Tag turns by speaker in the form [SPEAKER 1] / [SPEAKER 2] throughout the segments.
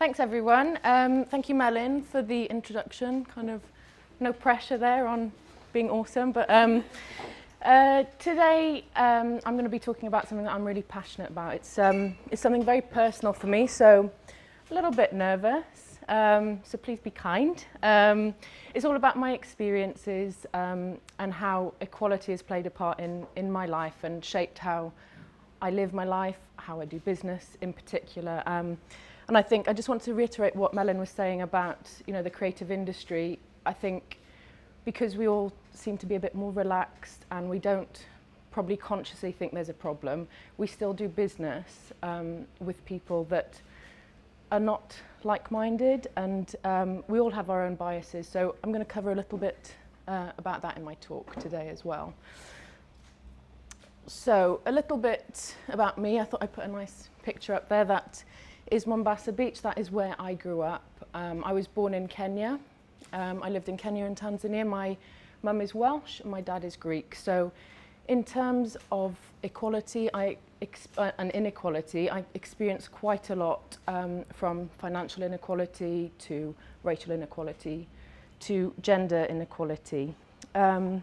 [SPEAKER 1] Thanks everyone. Thank you Melin for the introduction. Kind of no pressure there on being awesome, but today I'm going to be talking about something that I'm really passionate about. It's something very personal for me, so a little bit nervous, so please be kind. It's all about my experiences and how equality has played a part in my life and shaped how I live my life, how I do business in particular. And I think I just want to reiterate what Melin was saying about, the creative industry. I think because we all seem to be a bit more relaxed and we don't probably consciously think there's a problem, we still do business with people that are not like-minded, and we all have our own biases. So I'm going to cover a little bit about that in my talk today as well. So a little bit about me. I thought I'd put a nice picture up there. That is Mombasa Beach. That is where I grew up. I was born in Kenya. I lived in Kenya and Tanzania. My mum is Welsh and my dad is Greek. So in terms of equality and inequality, I experienced quite a lot, from financial inequality to racial inequality to gender inequality. And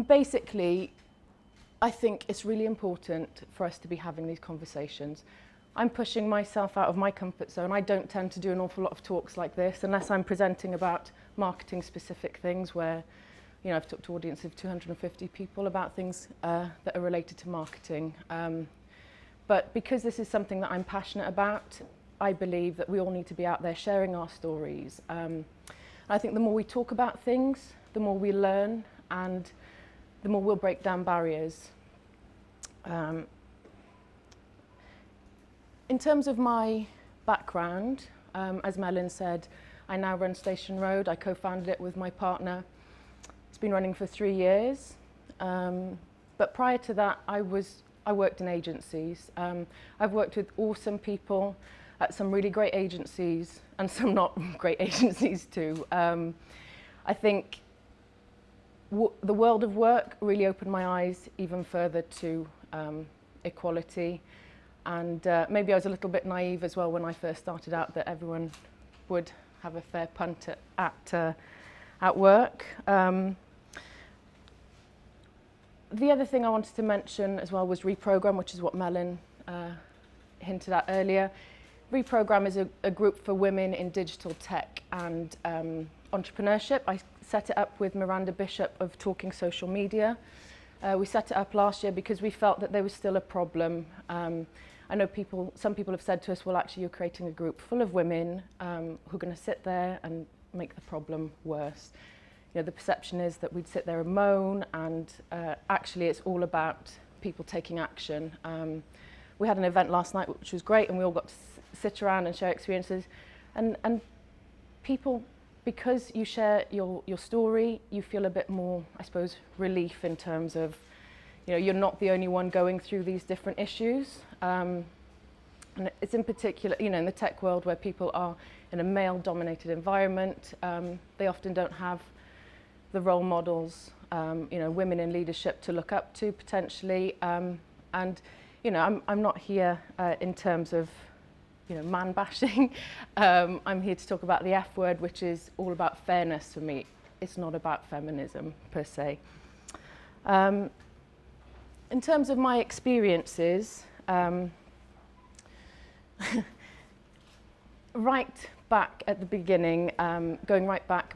[SPEAKER 1] basically, I think it's really important for us to be having these conversations. I'm pushing myself out of my comfort zone. I don't tend to do an awful lot of talks like this unless I'm presenting about marketing specific things where, I've talked to audiences of 250 people about things that are related to marketing. But because this is something that I'm passionate about, I believe that we all need to be out there sharing our stories. I think the more we talk about things, the more we learn and the more we'll break down barriers. In terms of my background, as Melin said, I now run Station Road. I co-founded it with my partner. It's been running for 3 years. But prior to that, I worked in agencies. I've worked with awesome people at some really great agencies and some not great agencies too. I think the world of work really opened my eyes even further to equality. And maybe I was a little bit naive as well when I first started out, that everyone would have a fair punt at work. The other thing I wanted to mention as well was Reprogram, which is what Melin hinted at earlier. Reprogram is a group for women in digital tech and entrepreneurship. I set it up with Miranda Bishop of Talking Social Media. We set it up last year because we felt that there was still a problem. I know some people have said to us, well, actually, you're creating a group full of women who are going to sit there and make the problem worse. The perception is that we'd sit there and moan, and actually, it's all about people taking action. We had an event last night, which was great, and we all got to sit around and share experiences. And people, because you share your story, you feel a bit more, I suppose, relief in terms of, you're not the only one going through these different issues. And it's in particular, in the tech world where people are in a male-dominated environment, they often don't have the role models, women in leadership to look up to potentially. And, I'm not here in terms of, man bashing. I'm here to talk about the F word, which is all about fairness for me. It's not about feminism per se. In terms of my experiences, right back at the beginning, going right back,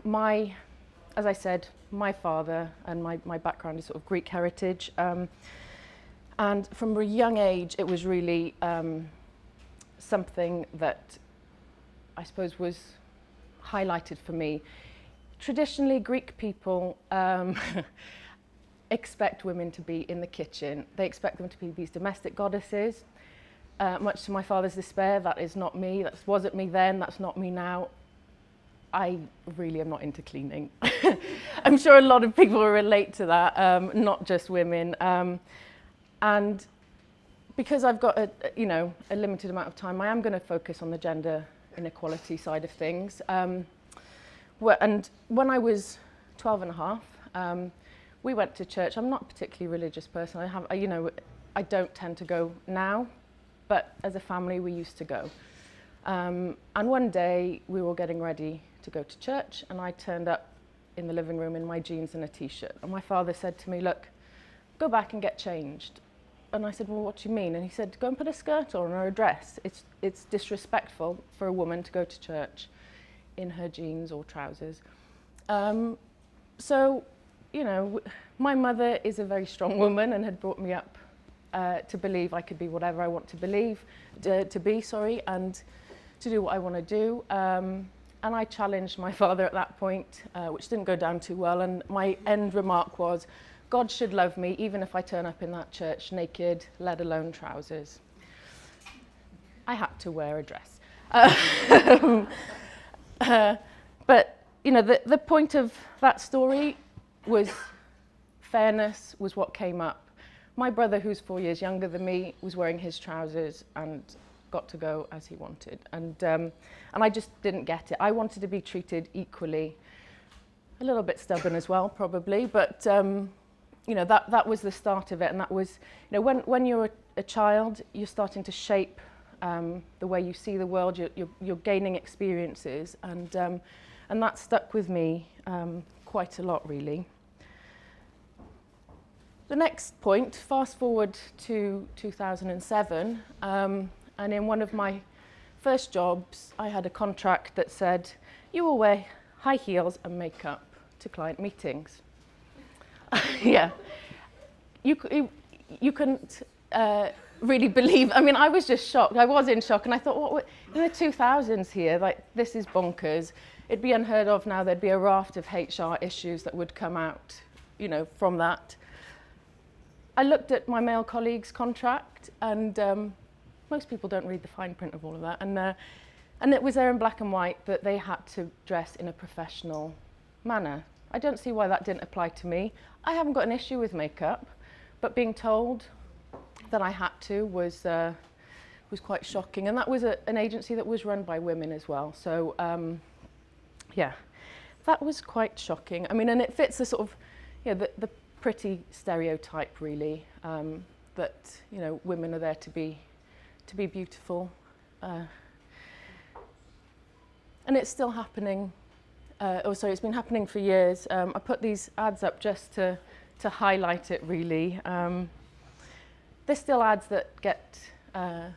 [SPEAKER 1] as I said, my father and my background is sort of Greek heritage. And from a young age, it was really something that I suppose was highlighted for me. Traditionally, Greek people expect women to be in the kitchen. They expect them to be these domestic goddesses. Much to my father's despair, that is not me. That wasn't me then, that's not me now. I really am not into cleaning. I'm sure a lot of people will relate to that, not just women. And because I've got a limited amount of time, I am going to focus on the gender inequality side of things. And when I was 12 and a half, we went to church. I'm not a particularly religious person. I don't tend to go now, but as a family, we used to go. And one day we were getting ready to go to church, and I turned up in the living room in my jeans and a t-shirt. And my father said to me, look, go back and get changed. And I said, well, what do you mean? And he said, go and put a skirt on or a dress. It's disrespectful for a woman to go to church in her jeans or trousers. So, you know, my mother is a very strong woman and had brought me up to believe I could be whatever I want to believe, to be, and to do what I want to do. And I challenged my father at that point, which didn't go down too well. And my end remark was, God should love me even if I turn up in that church naked, let alone trousers. I had to wear a dress. But, you know, the point of that story was fairness was what came up. My brother, who's 4 years younger than me, was wearing his trousers and got to go as he wanted. And I just didn't get it. I wanted to be treated equally. A little bit stubborn as well, probably, but you know, that was the start of it. And that was, you know, when you're a child, you're starting to shape the way you see the world. You're gaining experiences, and that stuck with me quite a lot, really. The next point, fast forward to 2007, and in one of my first jobs, I had a contract that said, you will wear high heels and makeup to client meetings. Yeah, you couldn't really believe. I mean, I was just shocked. I was in shock, and I thought, what in the 2000s here? Like, this is bonkers. It'd be unheard of now. There'd be a raft of HR issues that would come out, you know, from that. I looked at my male colleagues' contract, and most people don't read the fine print of all of that. And it was there in black and white that they had to dress in a professional manner. I don't see why that didn't apply to me. I haven't got an issue with makeup, but being told that I had to was quite shocking. And that was an agency that was run by women as well. So yeah, that was quite shocking. I mean, and it fits the sort of, you know, the pretty stereotype, really, that, you know, women are there to be beautiful. And it's still happening. It's been happening for years. I put these ads up just to highlight it, really. There's still ads that get, I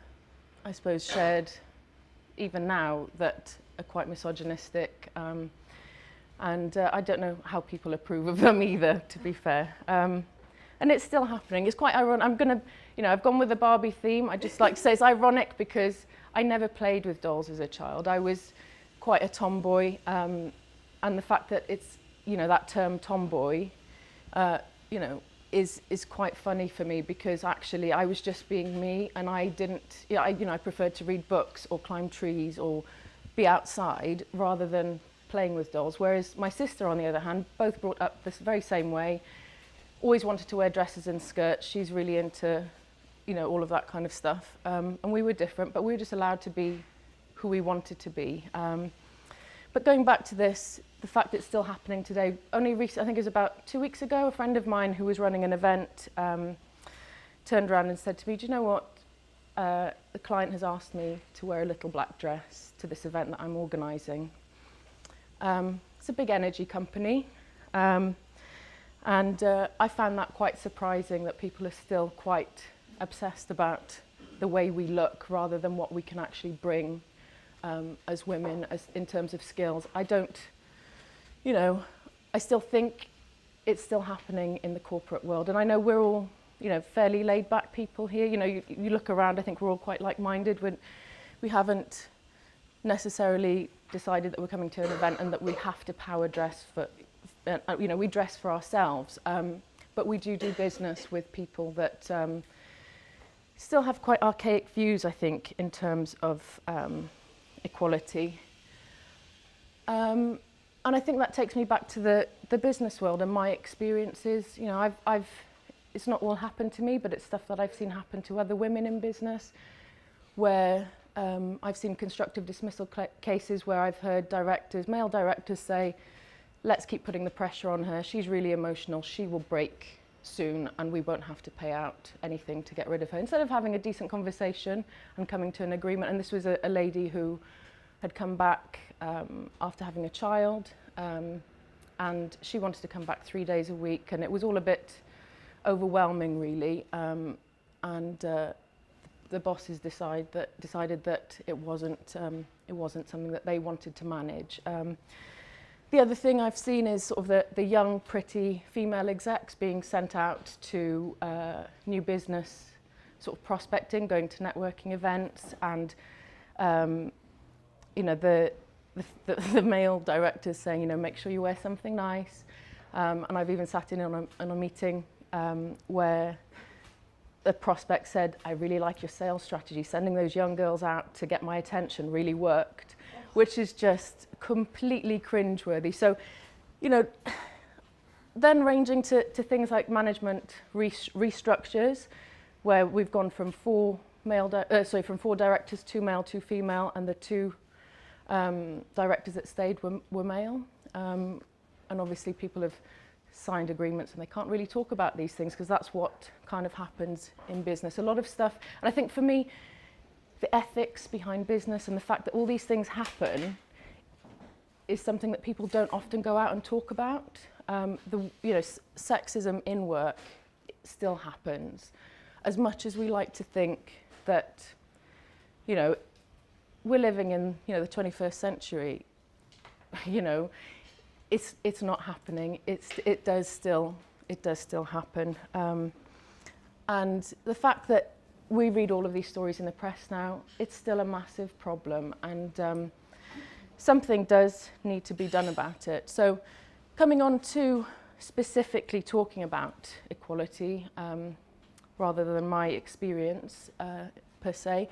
[SPEAKER 1] suppose, shared even now that are quite misogynistic. And I don't know how people approve of them either, to be fair. And it's still happening. It's quite ironic. I've gone with the Barbie theme. I just like to say it's ironic because I never played with dolls as a child. I was quite a tomboy. And the fact that it's, you know, that term tomboy, you know, is quite funny for me because actually I was just being me, and I didn't, I preferred to read books or climb trees or be outside rather than playing with dolls. Whereas my sister, on the other hand, both brought up this very same way, always wanted to wear dresses and skirts. She's really into, you know, all of that kind of stuff. And we were different, but we were just allowed to be who we wanted to be. But going back to this, the fact it's still happening today, only recently, I think it was about 2 weeks ago, a friend of mine who was running an event turned around and said to me, do you know what, the client has asked me to wear a little black dress to this event that I'm organising. It's a big energy company, and I found that quite surprising that people are still quite obsessed about the way we look rather than what we can actually bring as women, as in terms of skills. I don't, you know, I still think it's still happening in the corporate world. And I know we're all, you know, fairly laid back people here. You know, you look around, I think we're all quite like-minded. We haven't necessarily decided that we're coming to an event and that we have to power dress for, you know, we dress for ourselves. But we do business with people that still have quite archaic views, I think, in terms of equality. And I think that takes me back to the business world and my experiences. You know, it's not all happened to me, but it's stuff that I've seen happen to other women in business, where I've seen constructive dismissal cases where I've heard male directors say, let's keep putting the pressure on her. She's really emotional. She will break soon and we won't have to pay out anything to get rid of her. Instead of having a decent conversation and coming to an agreement, and this was a lady who had come back after having a child, and she wanted to come back 3 days a week, and it was all a bit overwhelming really, and the bosses decided that it wasn't something that they wanted to manage. The other thing I've seen is sort of the young, pretty female execs being sent out to new business sort of prospecting, going to networking events, and you know, the male directors saying, you know, make sure you wear something nice. And I've even sat in on a meeting where the prospect said, I really like your sales strategy. Sending those young girls out to get my attention really worked, which is just completely cringeworthy. So, you know, then ranging to things like management restructures, where we've gone from four directors, 2 male, 2 female, and the 2 directors that stayed were male. And obviously people have signed agreements and they can't really talk about these things because that's what kind of happens in business. A lot of stuff, and I think for me, the ethics behind business and the fact that all these things happen is something that people don't often go out and talk about. Sexism in work still happens. As much as we like to think that, you know, we're living in, you know, the 21st century, you know, it's not happening. It does still happen. And the fact that we read all of these stories in the press now, it's still a massive problem, and something does need to be done about it. So coming on to specifically talking about equality, rather than my experience per se,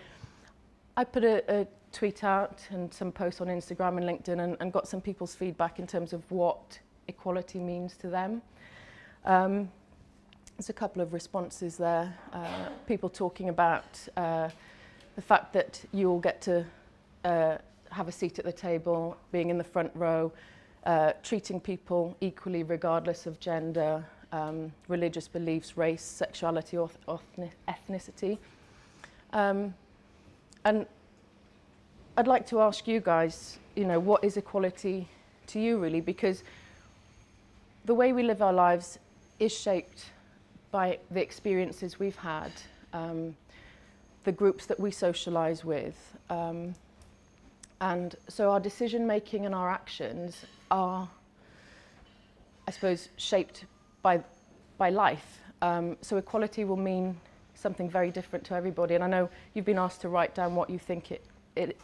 [SPEAKER 1] I put a tweet out and some posts on Instagram and LinkedIn and got some people's feedback in terms of what equality means to them. There's a couple of responses there. People talking about the fact that you all get to have a seat at the table, being in the front row, treating people equally regardless of gender, religious beliefs, race, sexuality, or ethnicity. And I'd like to ask you guys, you know, what is equality to you really? Because the way we live our lives is shaped by the experiences we've had, the groups that we socialize with. And so our decision making and our actions are, I suppose, shaped by life. So equality will mean something very different to everybody. And I know you've been asked to write down what you think it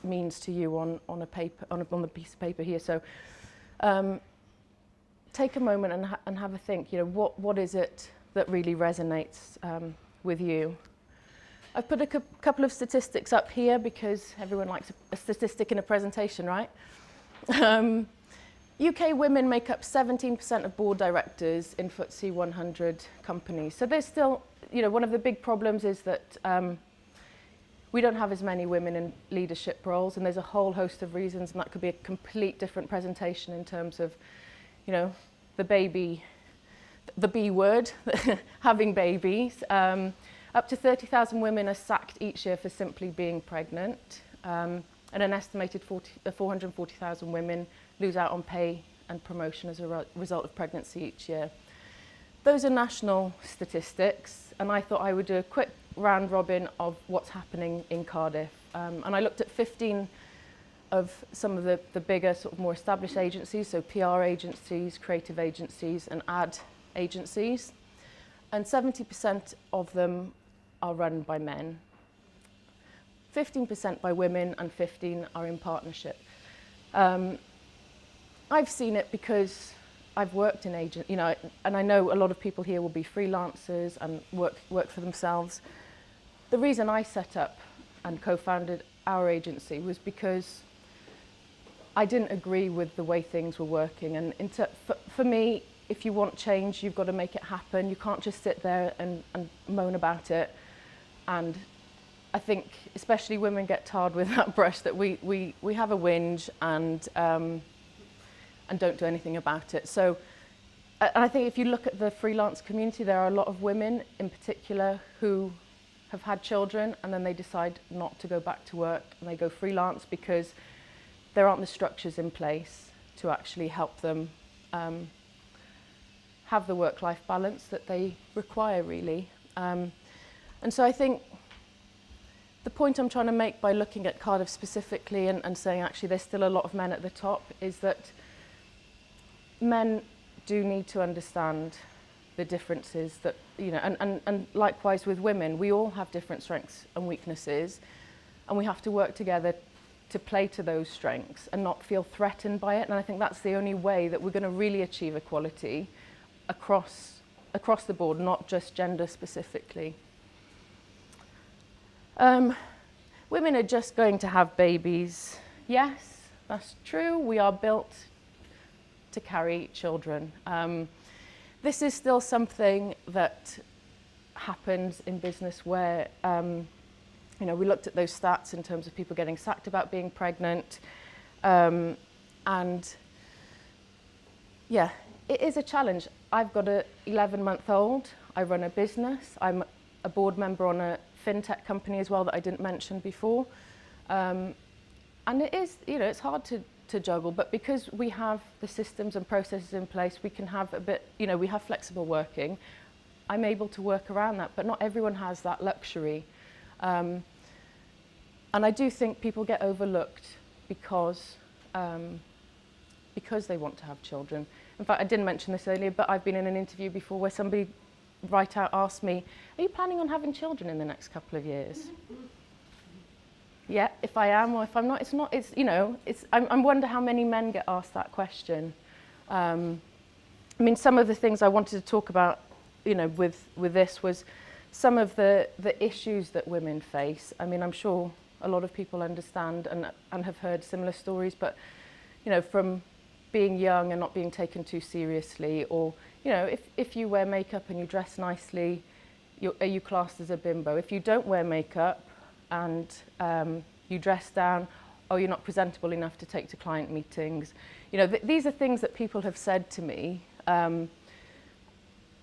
[SPEAKER 1] means to you on a paper, on the piece of paper here. So take a moment and have a think. You know, what is it that really resonates with you? I've put a couple of statistics up here because everyone likes a statistic in a presentation, right? UK women make up 17% of board directors in FTSE 100 companies. So there's still, you know, one of the big problems is that we don't have as many women in leadership roles, and there's a whole host of reasons, and that could be a complete different presentation in terms of, you know, the B word, having babies. Up to 30,000 women are sacked each year for simply being pregnant, and an estimated 440,000 women lose out on pay and promotion as a result of pregnancy each year. Those are national statistics, and I thought I would do a quick round robin of what's happening in Cardiff. And I looked at 15 of some of the bigger, sort of more established agencies, so PR agencies, creative agencies, and ad agencies. And 70% of them are run by men, 15% by women, and 15 are in partnership. I've seen it because I've worked in you know, and I know a lot of people here will be freelancers and work for themselves. The reason I set up and co-founded our agency was because I didn't agree with the way things were working. And for me, if you want change, you've got to make it happen. You can't just sit there and moan about it. And I think especially women get tarred with that brush that we have a whinge and don't do anything about it. So and I think if you look at the freelance community, there are a lot of women in particular who have had children and then they decide not to go back to work and they go freelance because there aren't the structures in place to actually help them have the work-life balance that they require, really. And so I think the point I'm trying to make by looking at Cardiff specifically and saying actually there's still a lot of men at the top is that men do need to understand the differences that, you know, and likewise with women, we all have different strengths and weaknesses, and we have to work together to play to those strengths and not feel threatened by it. And I think that's the only way that we're going to really achieve equality across the board, not just gender specifically. Women are just going to have babies. Yes, that's true. We are built to carry children. This is still something that happens in business where, you know, we looked at those stats in terms of people getting sacked about being pregnant. And yeah, it is a challenge. I've got an 11-month-old. I run a business. I'm a board member on a fintech company as well that I didn't mention before. And it is, you know, it's hard to juggle, but because we have the systems and processes in place, we can have a bit, you know, we have flexible working. I'm able to work around that, but not everyone has that luxury. And I do think people get overlooked because they want to have children. In fact, I didn't mention this earlier, but I've been in an interview before where somebody right out asked me, are you planning on having children in the next couple of years? Yeah, if I am or if I'm not, it's you know, I wonder how many men get asked that question. I mean, some of the things I wanted to talk about, you know, with this was some of the issues that women face. I mean, I'm sure a lot of people understand and have heard similar stories, but, you know, from being young and not being taken too seriously, or, you know, if you wear makeup and you dress nicely, are you classed as a bimbo? If you don't wear makeup and you dress down, oh, you're not presentable enough to take to client meetings. You know, these are things that people have said to me. And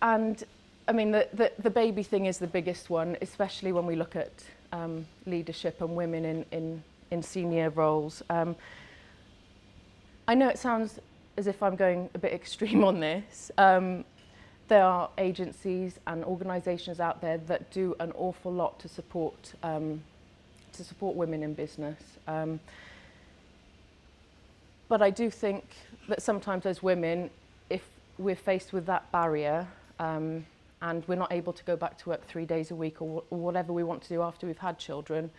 [SPEAKER 1] I mean, the baby thing is the biggest one, especially when we look at leadership and women in senior roles. I know it sounds as if I'm going a bit extreme on this. There are agencies and organisations out there that do an awful lot to support women in business. But I do think that sometimes as women, if we're faced with that barrier and we're not able to go back to work 3 days a week or whatever we want to do after we've had children,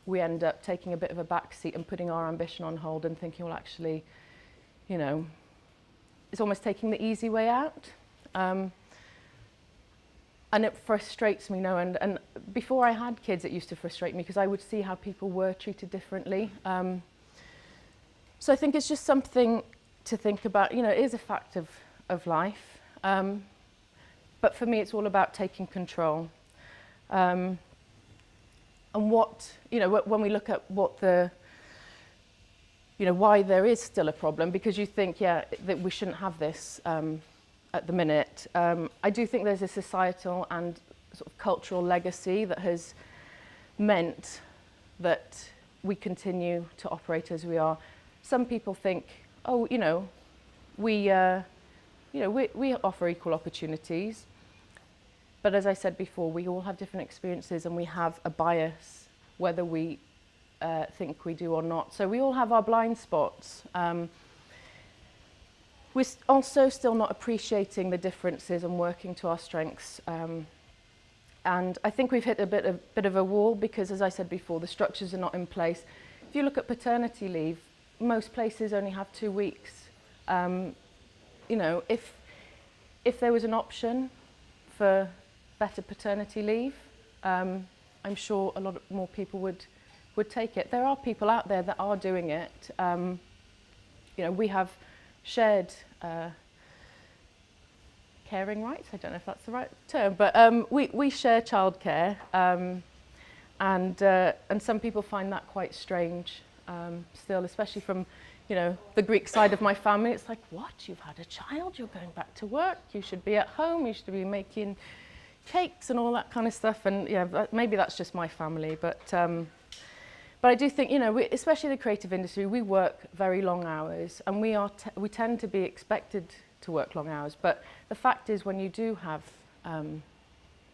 [SPEAKER 1] we end up taking a bit of a backseat and putting our ambition on hold and thinking, well, actually, you know, it's almost taking the easy way out. And it frustrates me now. And before I had kids, it used to frustrate me because I would see how people were treated differently. So I think it's just something to think about. You know, it is a fact of life. But for me, it's all about taking control. And what, you know, when we look at what you know, why there is still a problem, because you think, yeah, that we shouldn't have this at the minute. I do think there's a societal and sort of cultural legacy that has meant that we continue to operate as we are. Some people think, oh, you know, we offer equal opportunities. But as I said before, we all have different experiences and we have a bias, whether we think we do or not. So we all have our blind spots. We're also still not appreciating the differences and working to our strengths. And I think we've hit a bit of a wall because, as I said before, the structures are not in place. If you look at paternity leave, most places only have 2 weeks. You know, if there was an option for better paternity leave, I'm sure a lot more people would take it. There are people out there that are doing it. You know, we have shared caring rights. I don't know if that's the right term, but we share childcare, and some people find that quite strange. still, especially from, you know, the Greek side of my family. It's like, what? You've had a child, you're going back to work, you should be at home, you should be making cakes and all that kind of stuff. And yeah, maybe that's just my family, but I do think, you know, especially the creative industry, we work very long hours, and we tend to be expected to work long hours. But the fact is, when you do have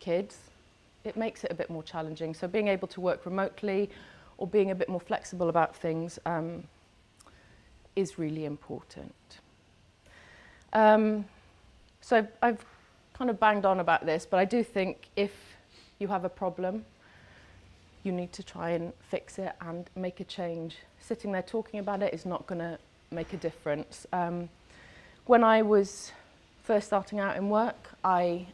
[SPEAKER 1] kids, it makes it a bit more challenging. So being able to work remotely or being a bit more flexible about things is really important. So I've kind of banged on about this, but I do think if you have a problem, you need to try and fix it and make a change. Sitting there talking about it is not going to make a difference. When I was first starting out in work, I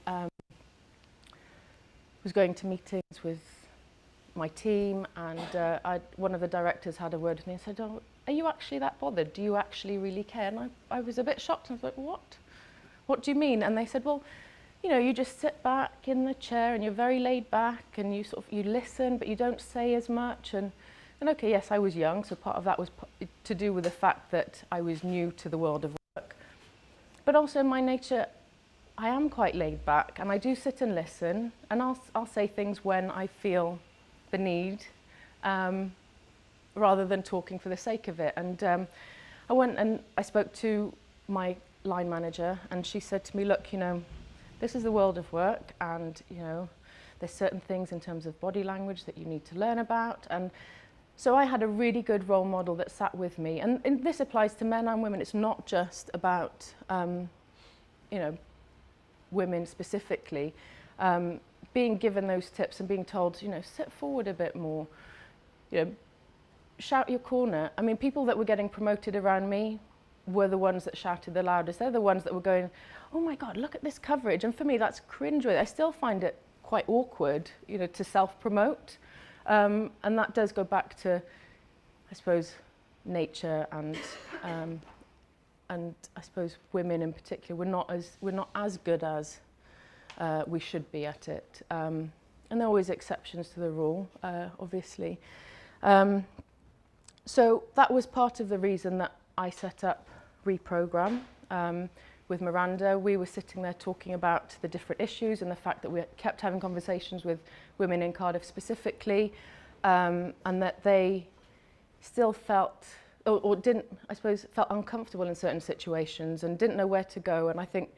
[SPEAKER 1] was going to meetings with my team, and one of the directors had a word with me and said, "Oh, are you actually that bothered? Do you actually really care?" And I was a bit shocked. I was like, "What? What do you mean?" And they said, "Well, you know, you just sit back in the chair and you're very laid back and you listen, but you don't say as much." And okay, yes, I was young, so part of that was to do with the fact that I was new to the world of work. But also in my nature, I am quite laid back, and I do sit and listen, and I'll say things when I feel the need, rather than talking for the sake of it. And I went and I spoke to my line manager, and she said to me, "Look, you know, this is the world of work, and you know, there's certain things in terms of body language that you need to learn about." And so I had a really good role model that sat with me, and this applies to men and women. It's not just about you know, women specifically. Being given those tips and being told, you know, sit forward a bit more, you know, shout your corner. I mean, people that were getting promoted around me were the ones that shouted the loudest. They're the ones that were going, "Oh my God, look at this coverage." And for me, that's cringeworthy. I still find it quite awkward, you know, to self-promote. And that does go back to, I suppose, nature and I suppose women in particular. We're not as good as we should be at it. And there are always exceptions to the rule, obviously. So that was part of the reason that I set up Reprogram with Miranda. We were sitting there talking about the different issues and the fact that we kept having conversations with women in Cardiff specifically, and that they still felt, or didn't, I suppose, felt uncomfortable in certain situations and didn't know where to go. And I think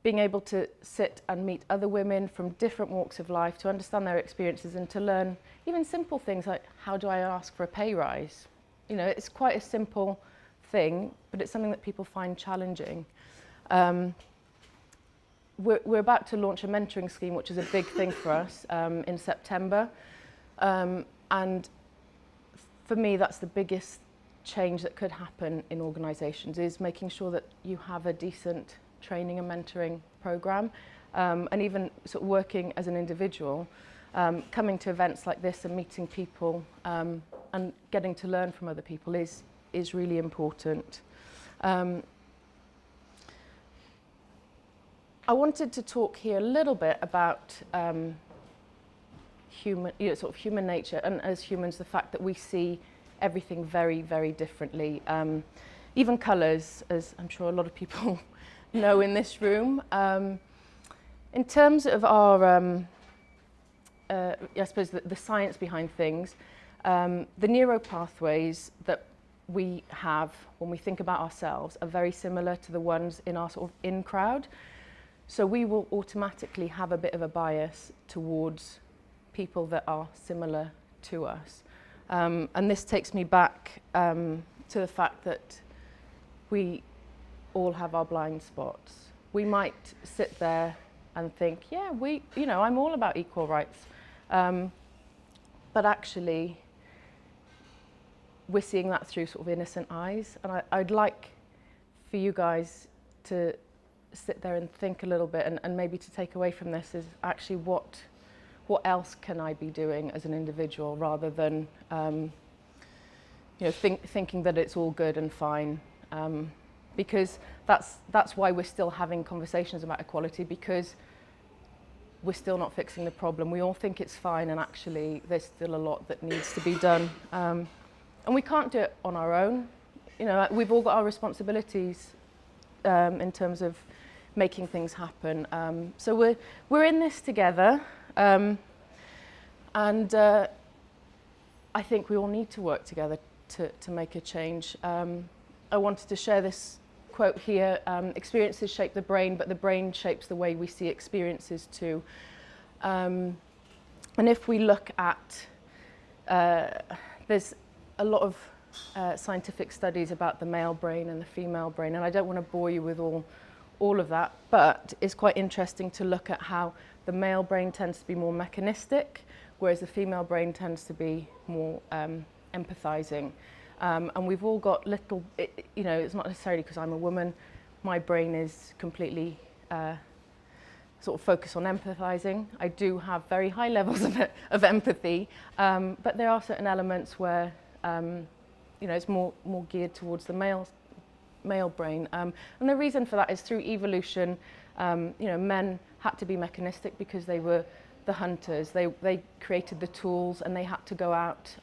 [SPEAKER 1] being able to sit and meet other women from different walks of life, to understand their experiences and to learn even simple things like, how do I ask for a pay rise? You know, it's quite a simple thing, but it's something that people find challenging. We're about to launch a mentoring scheme, which is a big thing for us, in September. And for me, that's the biggest change that could happen in organisations, is making sure that you have a decent training and mentoring programme, and even sort of working as an individual, coming to events like this and meeting people, and getting to learn from other people is really important. I wanted to talk here a little bit about human nature, and as humans, the fact that we see everything very, very differently. Even colours, as I'm sure a lot of people know in this room. In terms of our, I suppose, the science behind things, the neural pathways that we have when we think about ourselves are very similar to the ones in our sort of in crowd. So we will automatically have a bit of a bias towards people that are similar to us. And this takes me back to the fact that we all have our blind spots. We might sit there and think, yeah, I'm all about equal rights. But actually, we're seeing that through sort of innocent eyes. And I'd like for you guys to sit there and think a little bit, and maybe to take away from this is actually what else can I be doing as an individual, rather than thinking that it's all good and fine, because that's why we're still having conversations about equality, because we're still not fixing the problem. We all think it's fine, and actually there's still a lot that needs to be done. And we can't do it on our own. You know, we've all got our responsibilities in terms of making things happen. So we're in this together, and I think we all need to work together to make a change. I wanted to share this quote here: experiences shape the brain, but the brain shapes the way we see experiences too. And if we look at, there's a lot of scientific studies about the male brain and the female brain, and I don't want to bore you with all of that, but it's quite interesting to look at how the male brain tends to be more mechanistic, whereas the female brain tends to be more empathizing. And we've all got little, you know, it's not necessarily because I'm a woman, my brain is completely sort of focused on empathizing. I do have very high levels of empathy, but there are certain elements where, you know, it's more geared towards the male brain. And the reason for that is through evolution, you know, men had to be mechanistic because they were the hunters. They created the tools and they had to go out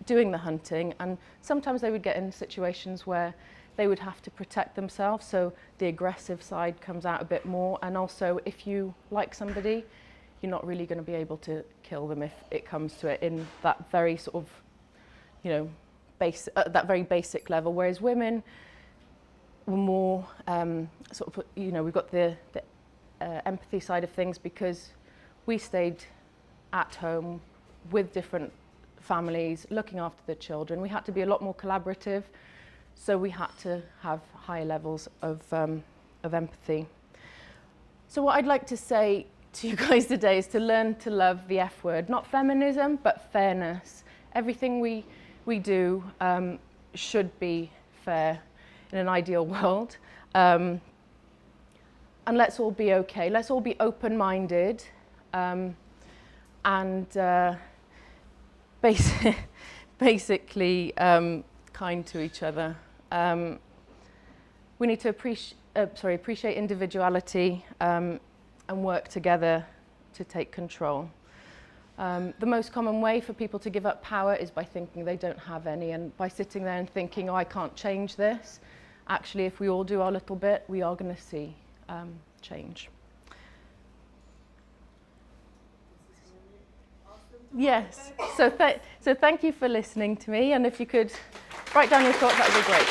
[SPEAKER 1] doing the hunting, and sometimes they would get in situations where they would have to protect themselves, so the aggressive side comes out a bit more. And also, if you like somebody, you're not really going to be able to kill them if it comes to it in that very sort of, you know, that very basic level. Whereas women were more sort of, you know, we've got the empathy side of things because we stayed at home with different families, looking after the children. We had to be a lot more collaborative, so we had to have high levels of empathy. So what I'd like to say to you guys today is to learn to love the F word, not feminism, but fairness. Everything we do should be fair in an ideal world. And let's all be okay. Let's all be open-minded and basically kind to each other. We need to appreciate individuality and work together to take control. The most common way for people to give up power is by thinking they don't have any, and by sitting there and thinking, oh, I can't change this. Actually, if we all do our little bit, we are going to see change. Yes, so thank you for listening to me, and if you could write down your thoughts, that would be great.